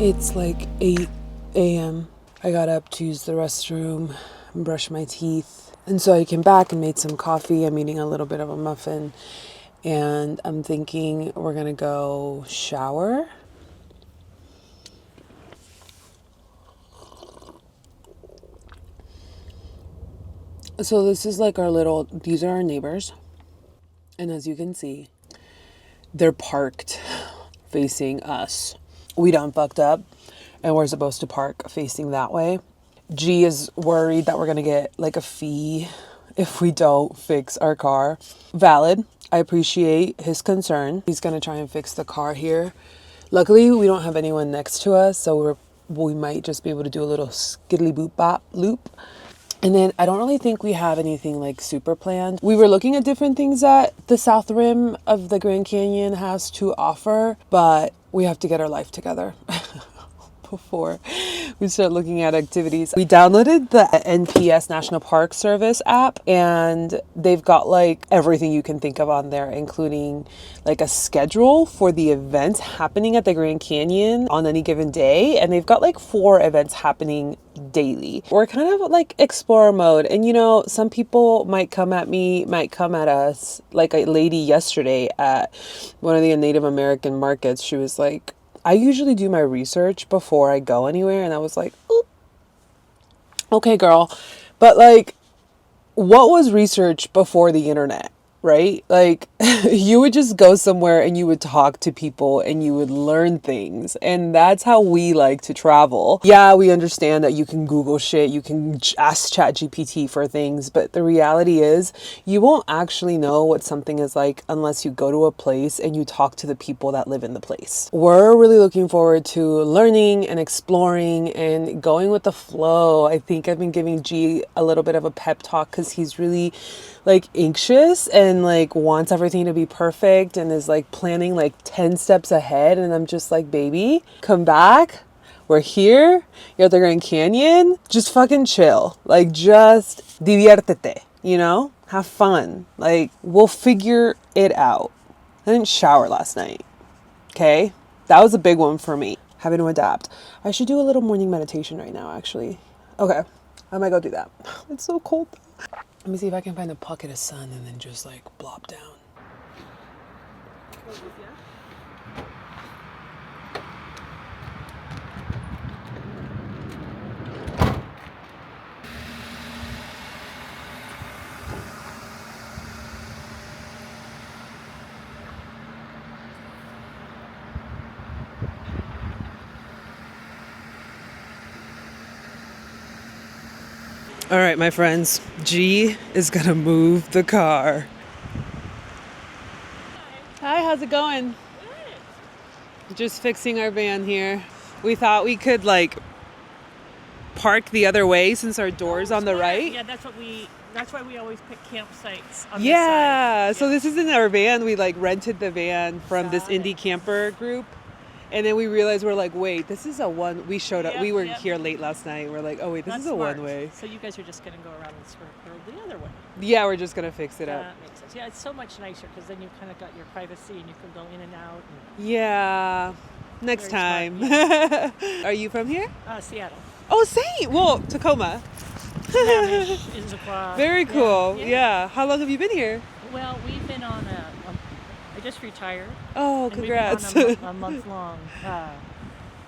It's like 8 a.m. I got up to use the restroom and brush my teeth. And so I came back and made some coffee. I'm eating a little bit of a muffin. And I'm thinking we're going to go shower. So this is like these are our neighbors. And as you can see, they're parked facing us. We done fucked up and we're supposed to park facing that way. G is worried that we're going to get like a fee if we don't fix our car. Valid. I appreciate his concern. He's going to try and fix the car here. Luckily, we don't have anyone next to us, so we might just be able to do a little skiddly boop bop loop. And then I don't really think we have anything like super planned. We were looking at different things that the south rim of the Grand Canyon has to offer, but we have to get our life together before we start looking at activities. We downloaded the NPS National Park Service app, and they've got like everything you can think of on there, including like a schedule for the events happening at the Grand Canyon on any given day. And they've got like 4 events happening daily. We're kind of like explorer mode. And you know, some people might come at us. Like a lady yesterday at one of the Native American markets, she was like, I usually do my research before I go anywhere. And I was like, oop, okay, girl. But like, what was research before the internet, right? Like you would just go somewhere and you would talk to people and you would learn things. And that's how we like to travel. Yeah, we understand that you can Google shit. You can ask ChatGPT for things. But the reality is you won't actually know what something is like unless you go to a place and you talk to the people that live in the place. We're really looking forward to learning and exploring and going with the flow. I think I've been giving G a little bit of a pep talk because he's really like anxious and like wants everything to be perfect and is like planning like 10 steps ahead. And I'm just like, baby, come back. We're here. You're at the Grand Canyon. Just fucking chill. Like just diviértete, you know? Have fun. Like we'll figure it out. I didn't shower last night. Okay? That was a big one for me. Having to adapt. I should do a little morning meditation right now, actually. Okay. I might go do that. It's so cold. Let me see if I can find a pocket of sun and then just like blop down. All right, my friends, G is gonna move the car. Hi, how's it going? Good. Just fixing our van here. We thought we could like park the other way since our door's on the right. Yeah, that's why we always pick campsites on this side. So this isn't our van. We like rented the van from this indie camper group. And then we realized we're like, wait, this is a one. We showed up. We were here late last night. We're like, oh wait, this is a one way. So you guys are just gonna go around and circle the other way. Yeah, we're just gonna fix it up. That makes sense. Yeah, it's so much nicer because then you kind of got your privacy and you can go in and out. Yeah, next time. Yeah. Are you from here? Seattle. Oh, same. Well, Tacoma. Very cool. Yeah. How long have you been here? Well, we've been on I just retired. Oh, congrats. We've been on a month long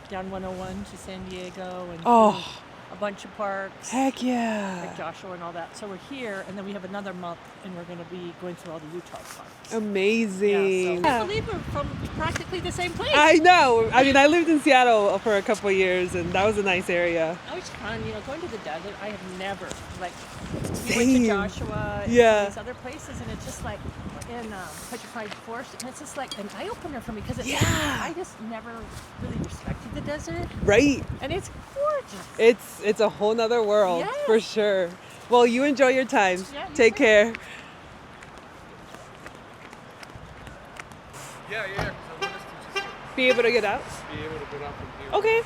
down 101 to San Diego and a bunch of parks. Heck yeah. Like Joshua and all that. So we're here, and then we have another month, and we're going to be going through all the Utah parks. Amazing. Yeah, I believe we're from practically the same place. I know. I mean, I lived in Seattle for a couple of years, and that was a nice area. That was fun. You know, going to the desert, I have never, like, we Same. went to Joshua and these other places, and it's just like, in Petrified Forest, and it's just like an eye-opener for me, because I just never really respected the desert. Right. And it's gorgeous. It's a whole nother world, yes. For sure. Well, you enjoy your time. Yeah, Take care. Yeah, because I want us to just Be able to get out? be able to get out from here. Okay.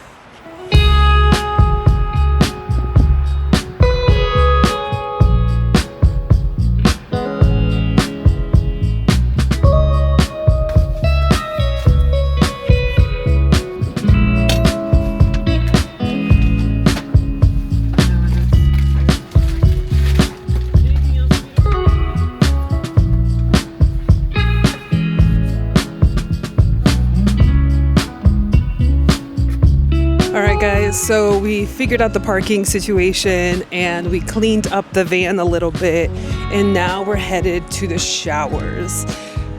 guys, so we figured out the parking situation and we cleaned up the van a little bit, and now we're headed to the showers.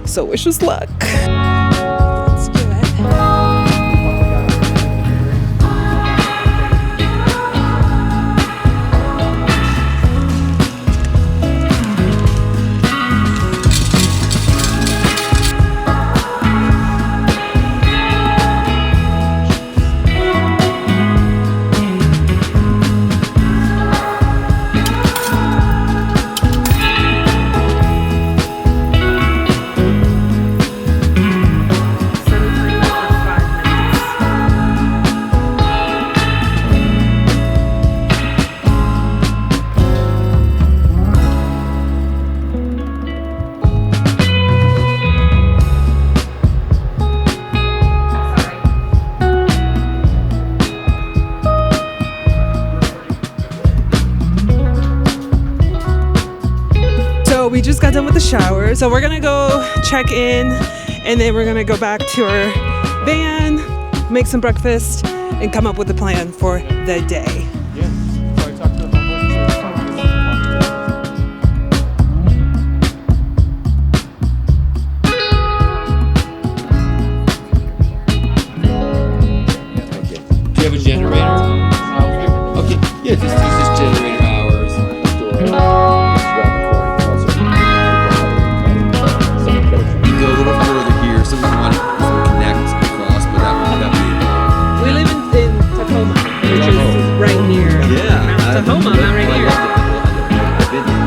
So wish us luck. Let's do it. We just got done with the shower, so we're gonna go check in and then we're gonna go back to our van, make some breakfast, and come up with a plan for the day. Yeah. So I talked to the Okay. Do you have a generator? Okay. Yeah, just use this generator hours. You go a little further here, so we want to connect across, but that would be. We live in Tacoma, which is right here. Yeah. Tacoma, not right here. I've been there.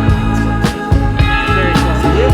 Very cool.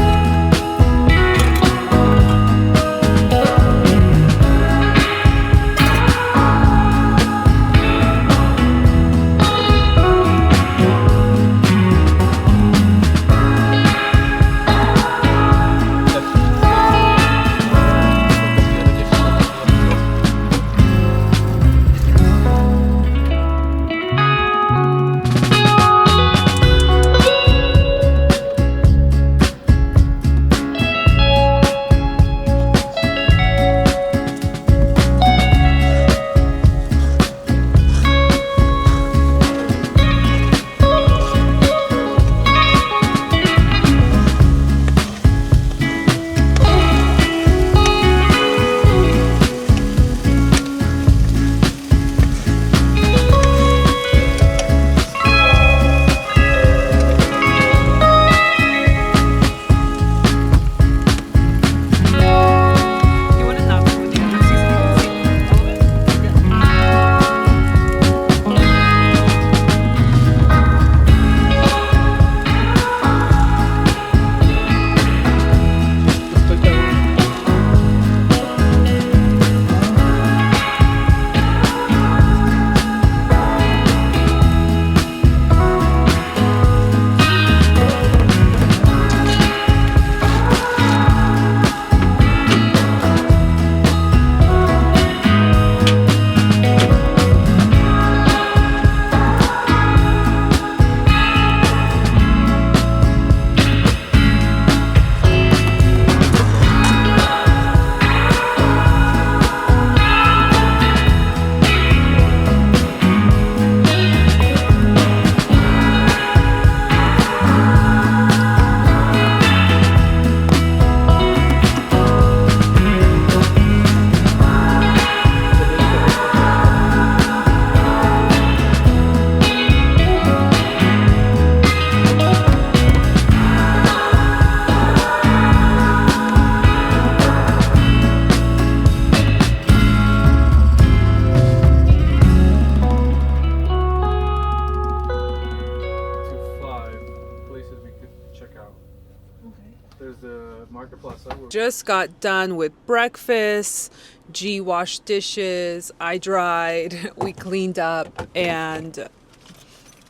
Just got done with breakfast. G washed dishes. I dried. We cleaned up and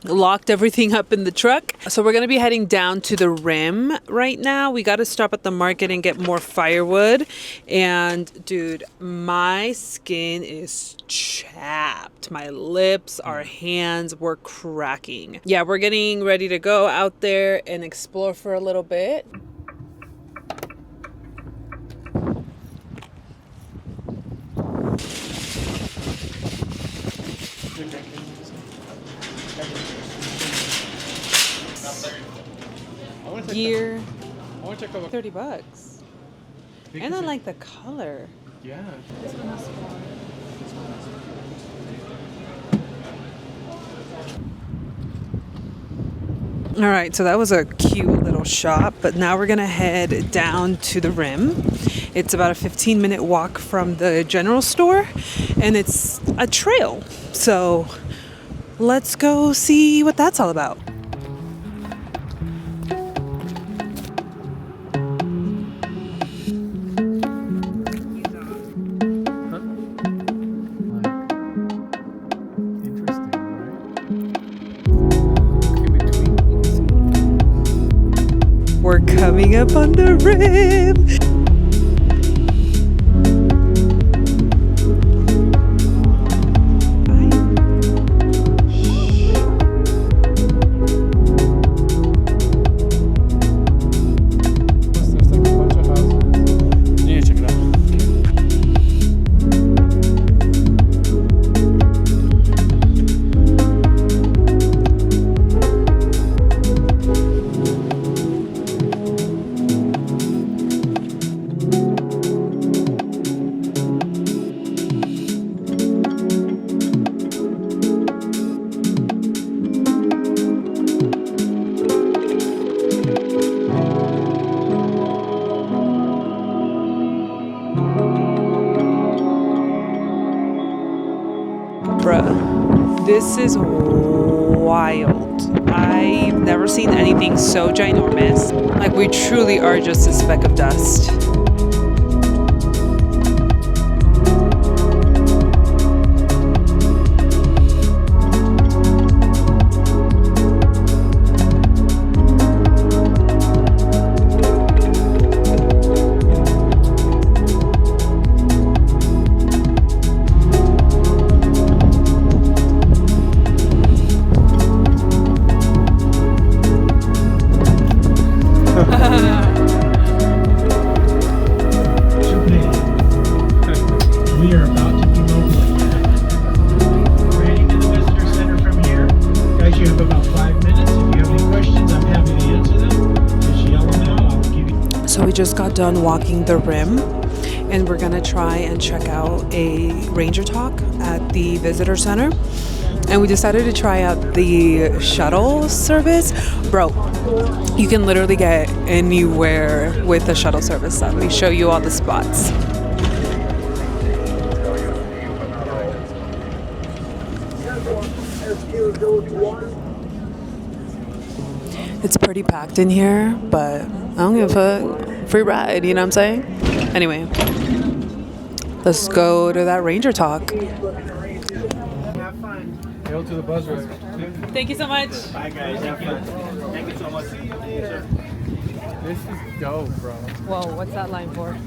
locked everything up in the truck. So we're gonna be heading down to the rim right now. We gotta stop at the market and get more firewood. And dude, my skin is chapped. My lips, our hands were cracking. Yeah, we're getting ready to go out there and explore for a little bit. I want to check Gear, I want to check out. $30. And I like the color. Yeah. All right, so that was a cute little shop, but now we're gonna head down to the rim. It's about a 15-minute walk from the general store, and it's a trail. So let's go see what that's all about. Interesting, right? We're coming up on the rim. There's like a bunch of houses. You need to check it out. Bruh, this is wild. I've never seen anything so ginormous. Like, we truly are just a speck of dust. We are about to be located. Heading to the visitor center from here. Guys, you have about 5 minutes. If you have any questions, I'm happy to answer them. Just yell them out. I'll give you. So we just got done walking the rim, and we're gonna try and check out a ranger talk at the visitor center. And we decided to try out the shuttle service. Bro, you can literally get anywhere with the shuttle service. Let me show you all the spots. It's pretty packed in here, but I don't give a fuck. Free ride, you know what I'm saying? Anyway, let's go to that ranger talk. Have fun. Hail to the buzz rider. Thank you so much. Bye, guys. Have fun. Thank you so much. This is dope, bro. Whoa, what's that line for?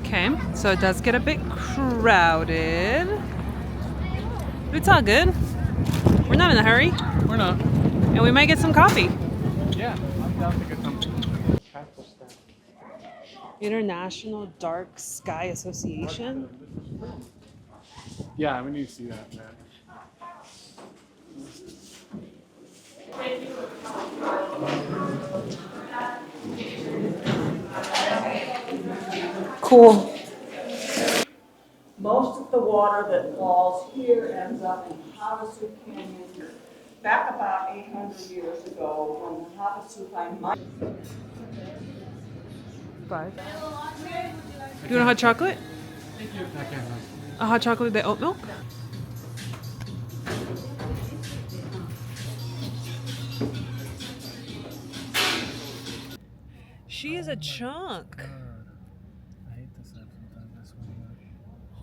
Okay, so it does get a bit crowded. But it's all good. We're not in a hurry, We're not. and we might get some coffee. Yeah, I'm down to get some apple stuff. International Dark Sky Association. Yeah, we need to see that, man. Cool. Most of the water that falls here ends up in Havasu Canyon. Back about 800 years ago, when the Havasu might. 5. You want a hot chocolate? A hot chocolate with oat milk? She is a chunk. I hate this app sometimes, I swear.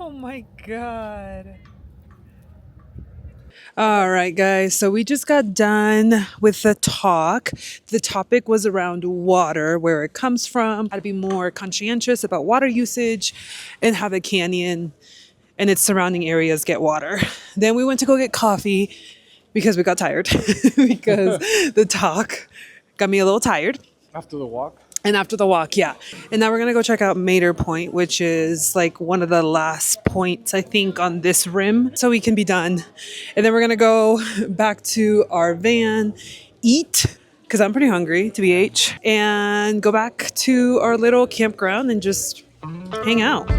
Oh my God. All right, guys. So we just got done with the talk. The topic was around water, where it comes from, how to be more conscientious about water usage, and how the canyon and its surrounding areas get water. Then we went to go get coffee because we got tired because the talk got me a little tired. After the walk? And after the walk, yeah. And now we're going to go check out Mater Point, which is like one of the last points, I think, on this rim. So we can be done. And then we're going to go back to our van, eat, because I'm pretty hungry, TBH, and go back to our little campground and just hang out.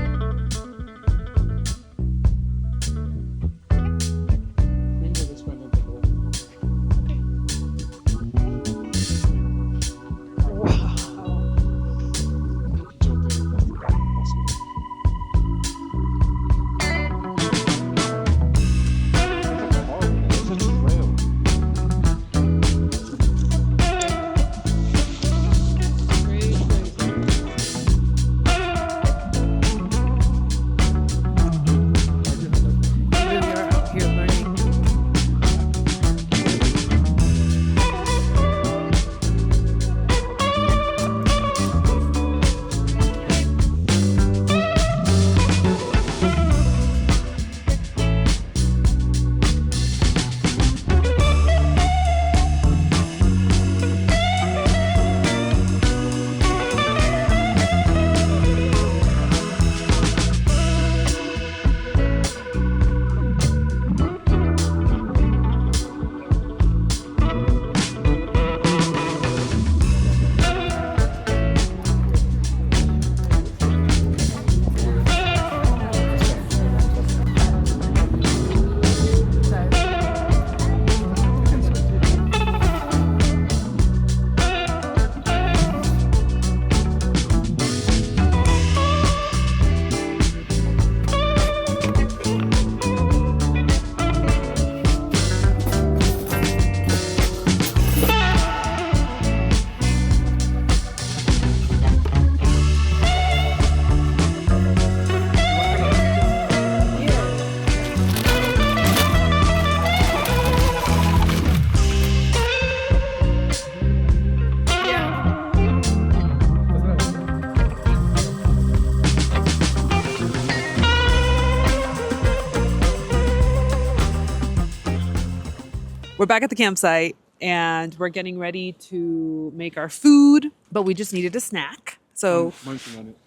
We're back at the campsite and we're getting ready to make our food, but we just needed a snack. So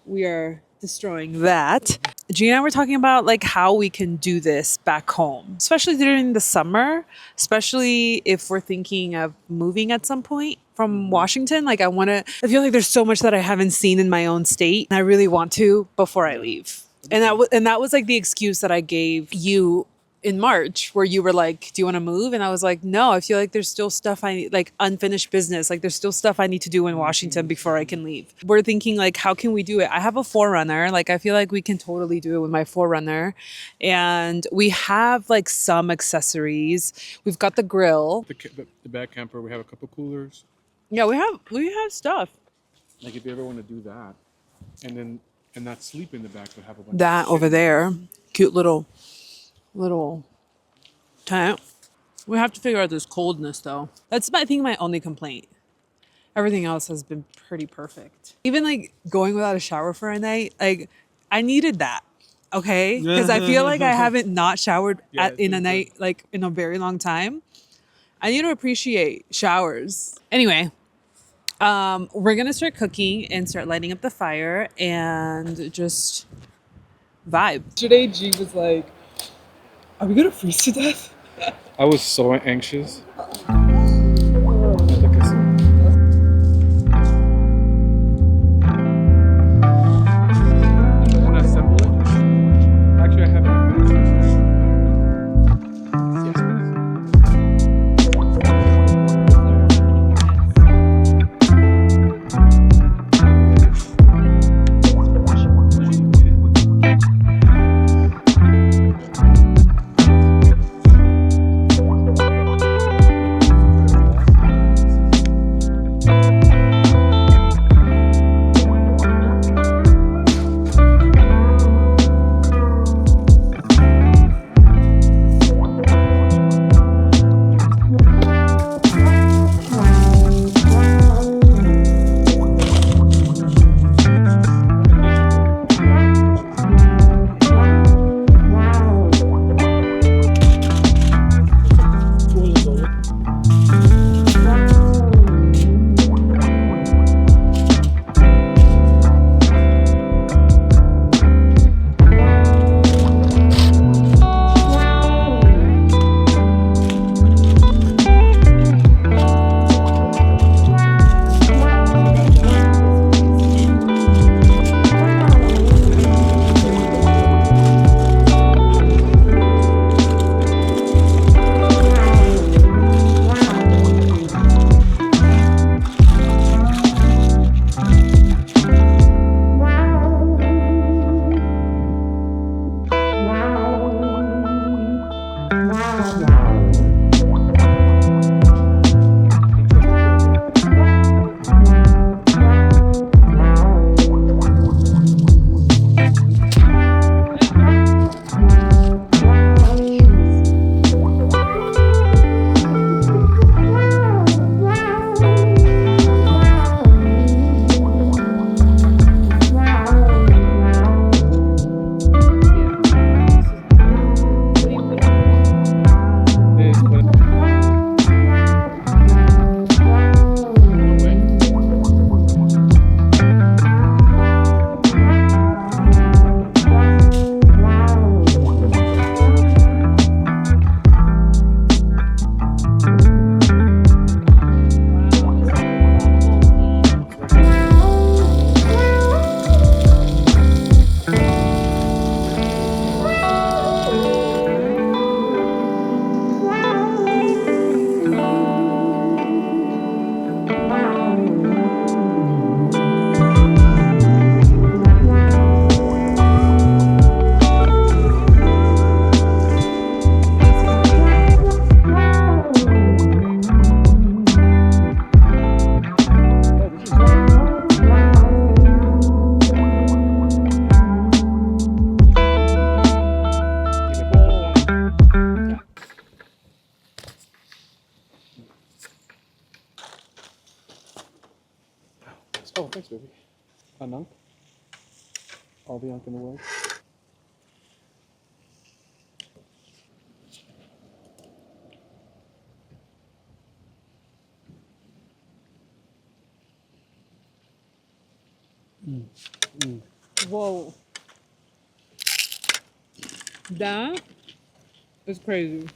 we are destroying that. Gina and I were talking about like how we can do this back home, especially during the summer, especially if we're thinking of moving at some point from Washington. Like I feel like there's so much that I haven't seen in my own state and I really want to before I leave. And that was like the excuse that I gave you in March, where you were like, do you want to move? And I was like, no, I feel like there's still stuff like unfinished business. Like there's still stuff I need to do in Washington before I can leave. We're thinking like, how can we do it? I have a 4Runner. Like, I feel like we can totally do it with my 4Runner. And we have like some accessories. We've got the grill. The back camper, we have a couple coolers. Yeah, we have stuff. Like if you ever want to do that, and not sleep in the back, but have a bunch That of over there, cute little tent. We have to figure out this coldness though. That's I think my only complaint. Everything else has been pretty perfect. Even like going without a shower for a night, like I needed that. Okay, because I feel like I haven't not showered in a night like in a very long time. I need to appreciate showers. Anyway, we're gonna start cooking and start lighting up the fire and just vibe. Today G was like, are we gonna freeze to death? I was so anxious. Oh, thanks, baby. Anunk. All the unk in the world. Whoa. That is crazy.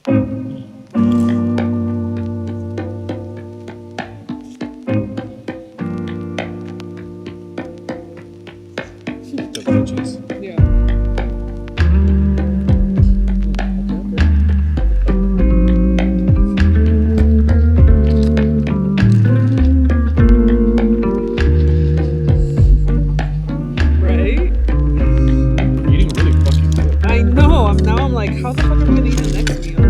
The veggies. Yeah. Right? Eating really fucking good. I know. I'm like, how the fuck am I gonna eat the next meal?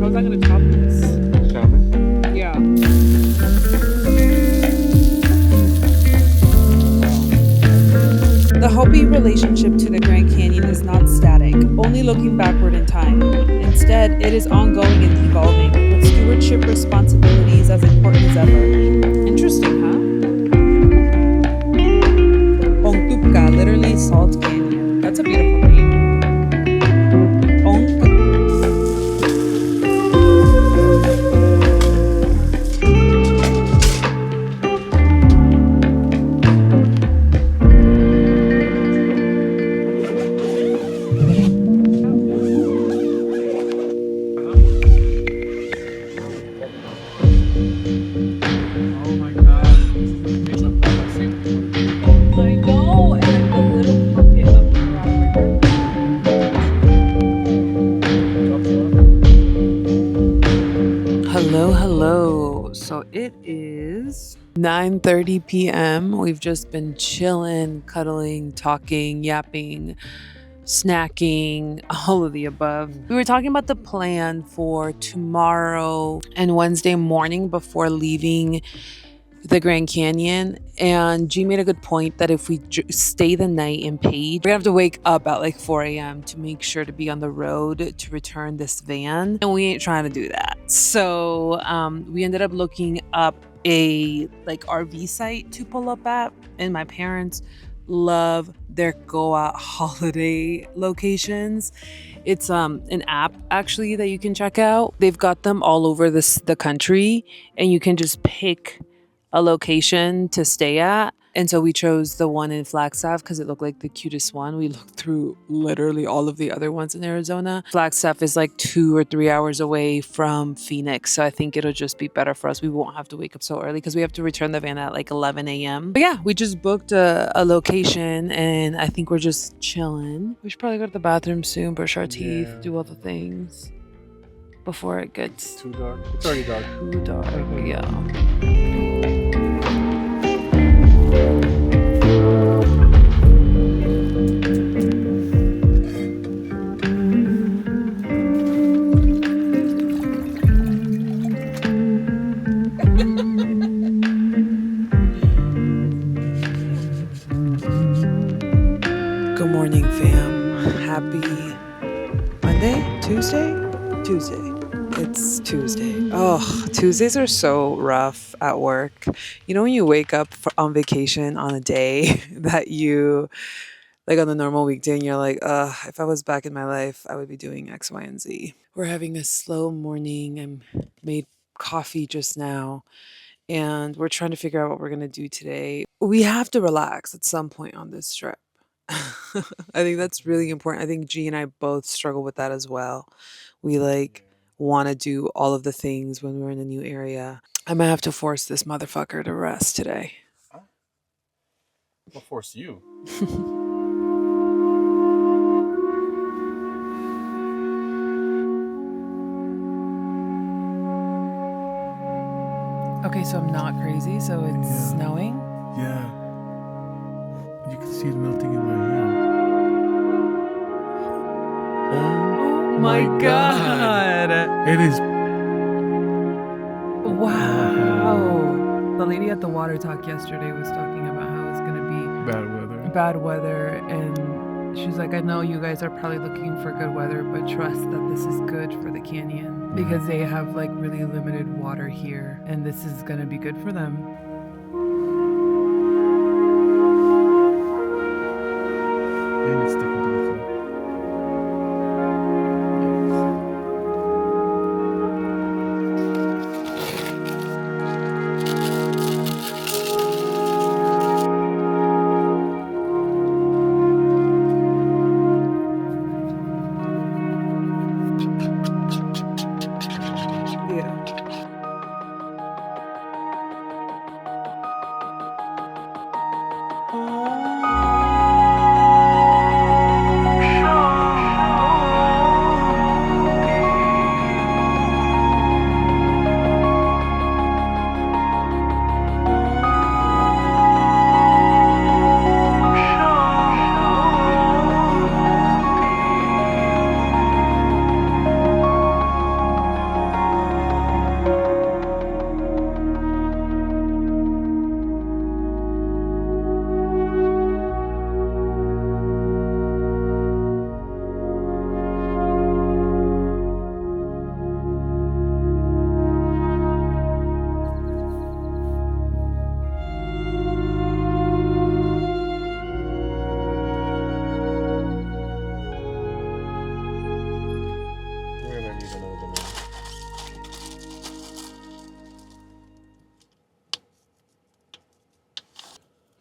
How's I gonna top this? Salmon. Yeah. The Hopi relationship to the Grand Canyon is not static, only looking backward in time. Instead, it is ongoing and evolving, with stewardship responsibilities as important as ever. Interesting, huh? Ongtupka, literally salt canyon. That's a beautiful name. Ongtupka. Oh my god. It's a I know, and like the little pocket of the river. Hello. So it is 9:30 p.m. We've just been chilling, cuddling, talking, yapping, snacking, all of the above. We were talking about the plan for tomorrow and Wednesday morning before leaving the Grand Canyon, and G made a good point that if we stay the night in Page, we're gonna have to wake up at like 4 a.m. to make sure to be on the road to return this van, and we ain't trying to do that. So we ended up looking up a like RV site to pull up at, and my parents love their go out holiday locations. It's an app actually that you can check out. They've got them all over the country, and you can just pick a location to stay at. And so we chose the one in Flagstaff because it looked like the cutest one. We looked through literally all of the other ones in Arizona. Flagstaff is like 2 or 3 hours away from Phoenix. So I think it'll just be better for us. We won't have to wake up so early because we have to return the van at like 11 a.m. But yeah, we just booked a location, and I think we're just chilling. We should probably go to the bathroom soon, brush our teeth, Yeah. do all the things before it gets Too dark. It's already dark. too dark. Yeah. Good morning, fam. Happy Monday? Tuesday? Tuesday. It's Tuesday. Oh, Tuesdays are so rough at work. You know when you wake up on vacation on a day that you, like on the normal weekday, and you're like, if I was back in my life, I would be doing X, Y, and Z. We're having a slow morning. I made coffee just now, and we're trying to figure out what we're going to do today. We have to relax at some point on this trip. I think that's really important. I think G and I both struggle with that as well. We like want to do all of the things when we're in a new area. I might have to force this motherfucker to rest today. I'll force you. Okay, so I'm not crazy. So it's Yeah. snowing. Yeah. You can see it melting in my hand. Oh my God. It is. Wow. The lady at the water talk yesterday was talking about how it's gonna be Bad weather. bad weather, and she's like, I know you guys are probably looking for good weather, but trust that this is good for the canyon because they have like really limited water here, and this is gonna be good for them.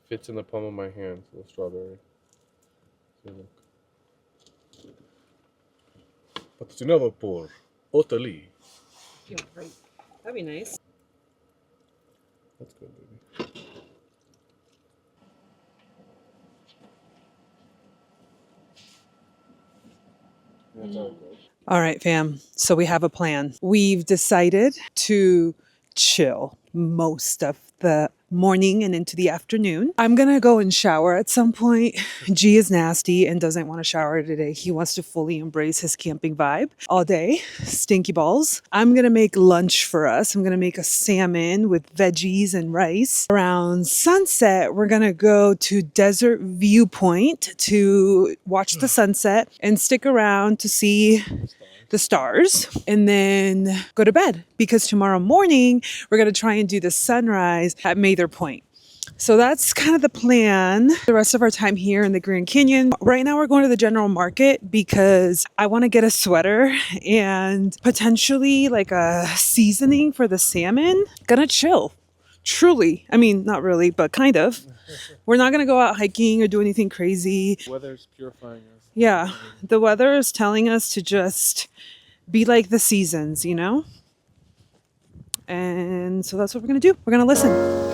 Fits in the palm of my hand, the strawberry. See, look. Patrocinado por Otali. Yeah, right. That'd be nice. That's good, baby. That's how it goes. All right, fam. So we have a plan. We've decided to chill most of the morning and into the afternoon. I'm gonna go and shower at some point. G is nasty and doesn't want to shower today. He wants to fully embrace his camping vibe all day. Stinky balls. I'm gonna make lunch for us. I'm gonna make a salmon with veggies and rice. Around sunset, we're gonna go to Desert Viewpoint to watch the sunset and stick around to see the stars and then go to bed because tomorrow morning we're going to try and do the sunrise at Mather Point. So that's kind of the plan. The rest of our time here in the Grand Canyon. Right now we're going to the general market because I want to get a sweater and potentially like a seasoning for the salmon. Gonna chill. Truly. I mean, not really, but kind of. We're not going to go out hiking or do anything crazy. The weather's purifying us. Yeah, the weather is telling us to just be like the seasons, you know? And so that's what we're going to do. We're going to listen.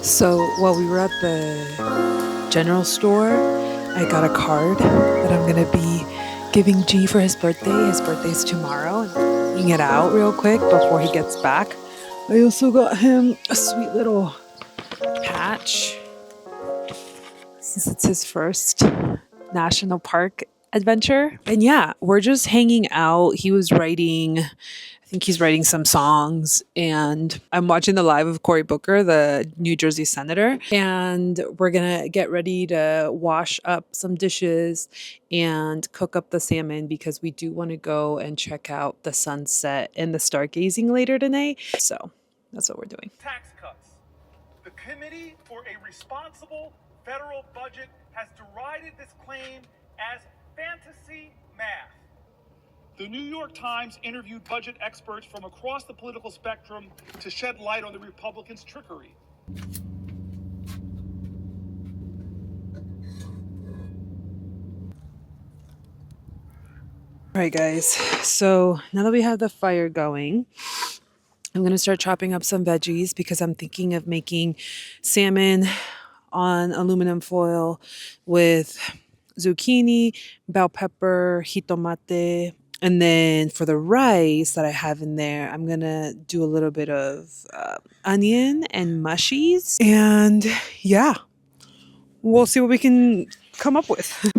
So while we were at the general store, I got a card that I'm going to be giving G for his birthday. His birthday's tomorrow. And reading it out real quick before he gets back. I also got him a sweet little patch since it's his first national park adventure. And yeah, we're just hanging out. He was writing, I think he's writing some songs, and I'm watching the live of Cory Booker, the New Jersey senator, and we're gonna get ready to wash up some dishes and cook up the salmon because we do want to go and check out the sunset and the stargazing later tonight. So that's what we're doing. Tax cuts. The Committee for a Responsible Federal Budget has derided this claim as fantasy math. The New York Times interviewed budget experts from across the political spectrum to shed light on the Republicans' trickery. All right, guys. So now that we have the fire going, I'm going to start chopping up some veggies because I'm thinking of making salmon on aluminum foil with zucchini, bell pepper, jitomate, And then for the rice that I have in there, I'm going to do a little bit of onion and mushies. And yeah, we'll see what we can come up with.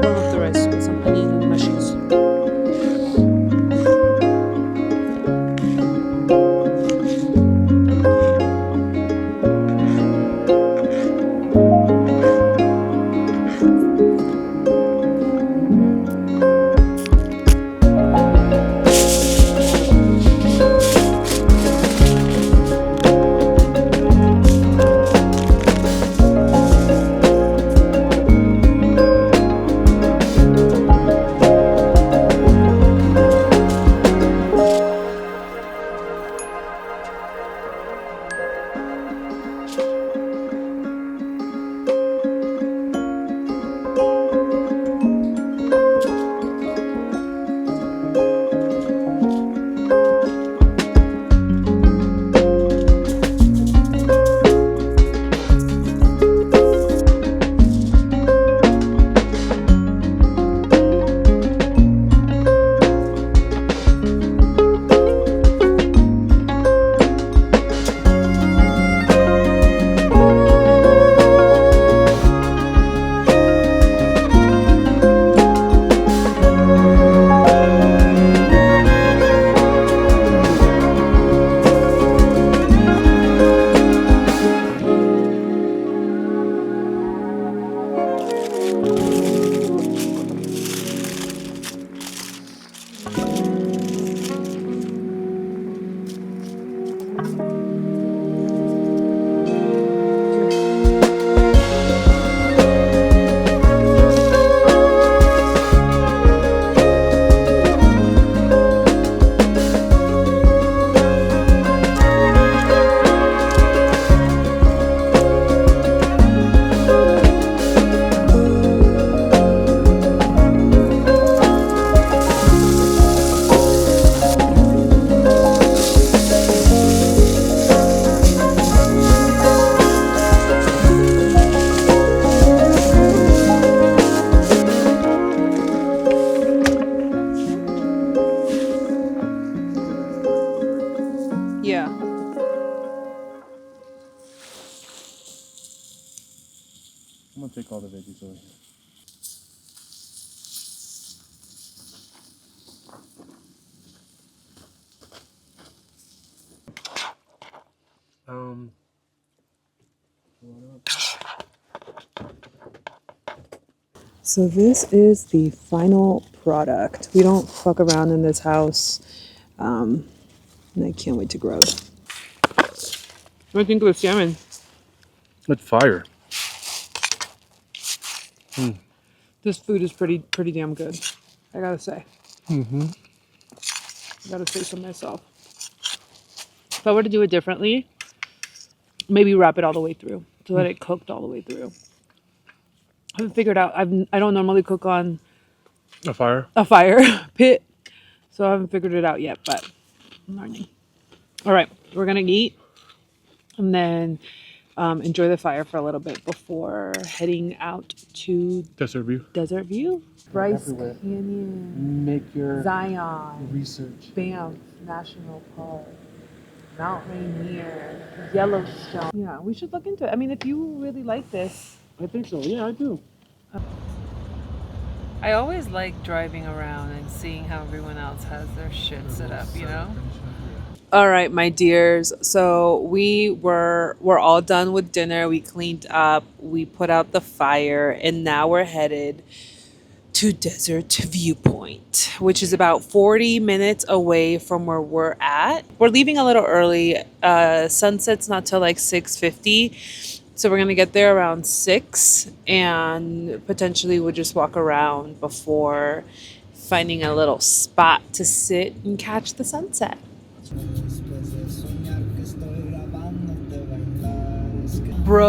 Warm up the rice with some onion and mushies. Yeah. I'm gonna take all the veggies over here. So this is the final product. We don't fuck around in this house. And I can't wait to grow it. What do you think of the salmon? It's fire. This food is pretty damn good, I gotta say. I gotta say so myself. If I were to do it differently, maybe wrap it all the way through so that it cooked all the way through. I haven't figured out. I don't normally cook on A fire? a fire pit, so I haven't figured it out yet. But I'm learning. All right, we're gonna eat and then enjoy the fire for a little bit before heading out to Desert view. Desert View, Bryce everywhere. Canyon, Make your Zion, research. Banff National Park, Mount Rainier, Yellowstone. Yeah, we should look into it. I mean, if you really like this. I think so. Yeah, I do. I always like driving around and seeing how everyone else has their shit set up, you know? All right, my dears. So we're all done with dinner. We cleaned up, we put out the fire, and now we're headed to Desert Viewpoint, which is about 40 minutes away from where we're at. We're leaving a little early. Sunset's not till like 6:50. So we're gonna get there around 6, and potentially we'll just walk around before finding a little spot to sit and catch the sunset. Bruh.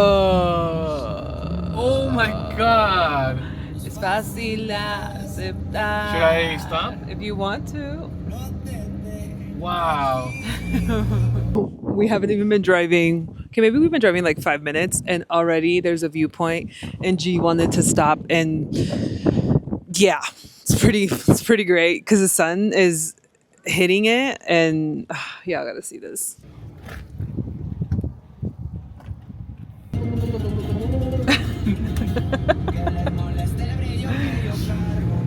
Oh my god. It's fácil aceptar. Should I stop? If you want to. Wow. We haven't even been driving. Okay, maybe we've been driving like 5 minutes and already there's a viewpoint and G wanted to stop and yeah, it's pretty great because the sun is hitting it and yeah, I gotta see this.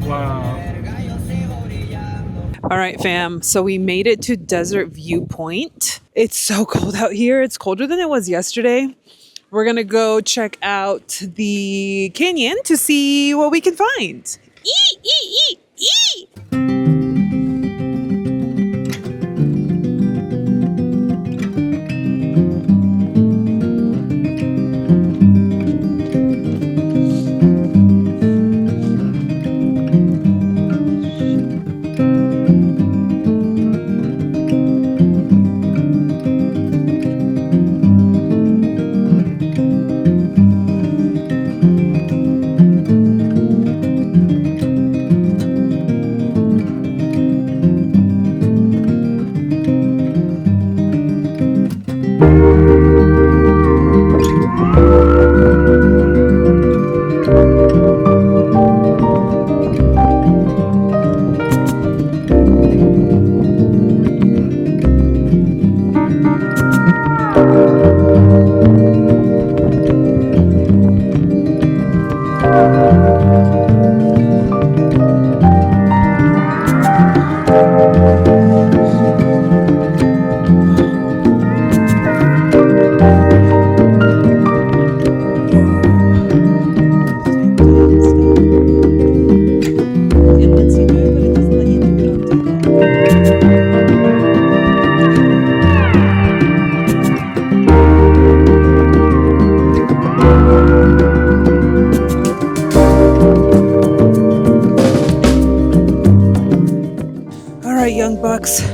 Wow. All right, fam. So we made it to Desert Viewpoint. It's so cold out here. It's colder than it was yesterday. We're going to go check out the canyon to see what we can find. Eee, ee, ee, ee.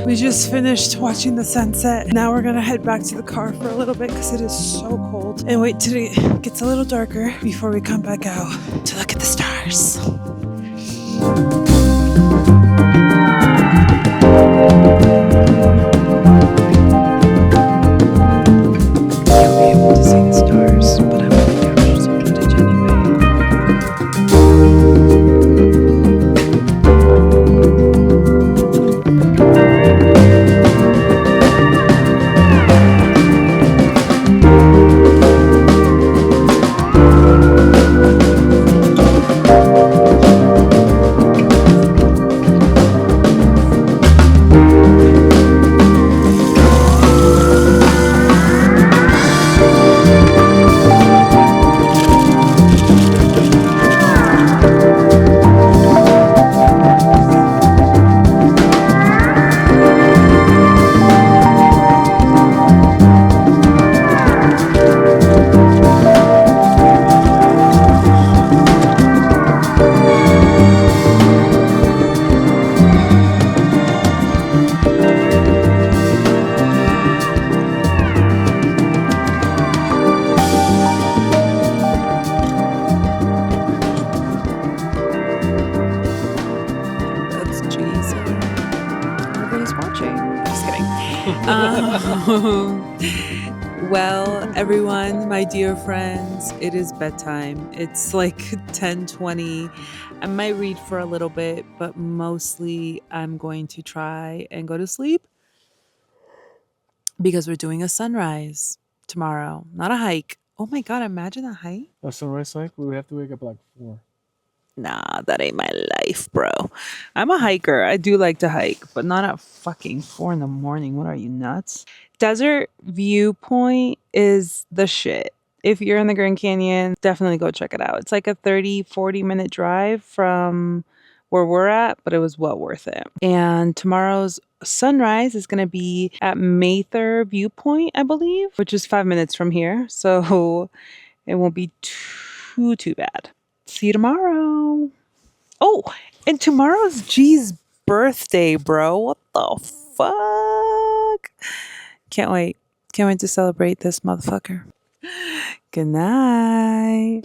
We just finished watching the sunset. Now we're gonna head back to the car for a little bit because it is so cold and wait till it gets a little darker before we come back out to look at the stars. You'll be able to see the stars, but I'm gonna capture some footage anyway. Well, everyone, my dear friends, it is bedtime. It's like 10:20. I might read for a little bit, but mostly I'm going to try and go to sleep because we're doing a sunrise tomorrow, not a hike. Oh my God, imagine a hike. A sunrise hike? We would have to wake up like 4. Nah, that ain't my life, bro. I'm a hiker. I do like to hike, but not at fucking 4 in the morning. What are you, nuts? Desert Viewpoint is the shit. If you're in the Grand Canyon, definitely go check it out. It's like a 40 minute drive from where we're at, but it was well worth it. And tomorrow's sunrise is going to be at Mather Viewpoint, I believe, which is 5 minutes from here. So it won't be too bad. See you tomorrow. Oh, and tomorrow's G's birthday, bro. What the fuck? Can't wait. Can't wait to celebrate this motherfucker. Good night.